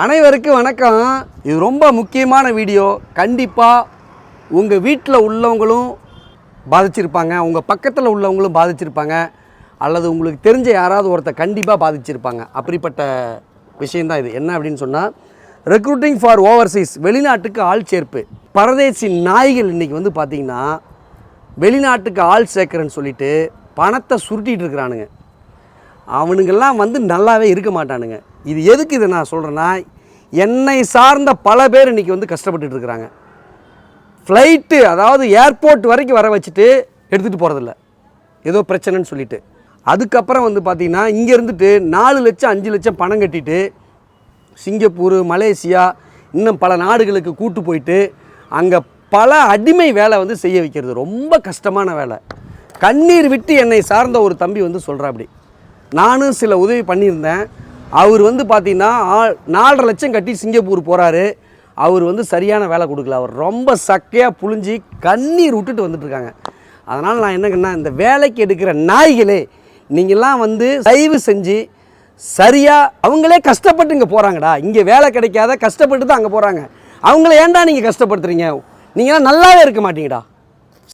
அனைவருக்கும் வணக்கம். இது ரொம்ப முக்கியமான வீடியோ. கண்டிப்பாக உங்கள் வீட்டில் உள்ளவங்களும் பாதிச்சிருப்பாங்க, உங்கள் பக்கத்தில் உள்ளவங்களும் பாதிச்சிருப்பாங்க, அல்லது உங்களுக்கு தெரிஞ்ச யாராவது ஒருத்தர் கண்டிப்பாக பாதிச்சிருப்பாங்க. அப்படிப்பட்ட விஷயந்தான் இது. என்ன அப்படின்னு சொன்னால், ரெக்ரூட்டிங் ஃபார் ஓவர்சீஸ், வெளிநாட்டுக்கு ஆள் சேர்ப்பு. பரதேசி நாய்கள் இன்றைக்கி வந்து பார்த்திங்கன்னா வெளிநாட்டுக்கு ஆள் சேர்க்குறேன்னு சொல்லிட்டு பணத்தை சுருட்டிகிட்டு இருக்கிறானுங்க. அவனுங்கெல்லாம் வந்து நல்லாவே இருக்க மாட்டானுங்க. இது எதுக்கு இதை நான் சொல்கிறேன்னா, என்னை சார்ந்த பல பேர் இன்றைக்கி வந்து கஷ்டப்பட்டுட்டு இருக்கிறாங்க. ஃப்ளைட்டு, அதாவது ஏர்போர்ட் வரைக்கும் வர வச்சுட்டு எடுத்துகிட்டு போகிறதில்ல, ஏதோ பிரச்சனைன்னு சொல்லிவிட்டு. அதுக்கப்புறம் வந்து பார்த்திங்கன்னா இங்கே இருந்துட்டு 4 லட்சம் 5 லட்சம் பணம் கட்டிட்டு சிங்கப்பூர், மலேசியா, இன்னும் பல நாடுகளுக்கு கூட்டு போயிட்டு அங்கே பல அடிமை வேலை வந்து செய்ய வைக்கிறது ரொம்ப கஷ்டமான வேலை. கண்ணீர் விட்டு என்னை சார்ந்த ஒரு தம்பி வந்து சொல்கிறாப்படி. நானும் சில உதவி பண்ணியிருந்தேன். அவர் வந்து பார்த்திங்கன்னா 4.5 லட்சம் கட்டி சிங்கப்பூர் போகிறாரு. அவர் வந்து சரியான வேலை கொடுக்கல. அவர் ரொம்ப சக்கையாக புழிஞ்சி கண்ணீர் விட்டுட்டு வந்துட்டுருக்காங்க. அதனால் நான் என்னங்கன்னா, இந்த வேலைக்கு எடுக்கிற நாய்களே, நீங்கள்லாம் வந்து தயவு செஞ்சு சரியாக, அவங்களே கஷ்டப்பட்டு இங்கே போகிறாங்கடா, இங்கே வேலை கிடைக்காத கஷ்டப்பட்டு தான் அங்கே போகிறாங்க. அவங்கள ஏன்டா நீங்கள் கஷ்டப்படுத்துறீங்க? நீங்களாம் நல்லாவே இருக்க மாட்டீங்கடா.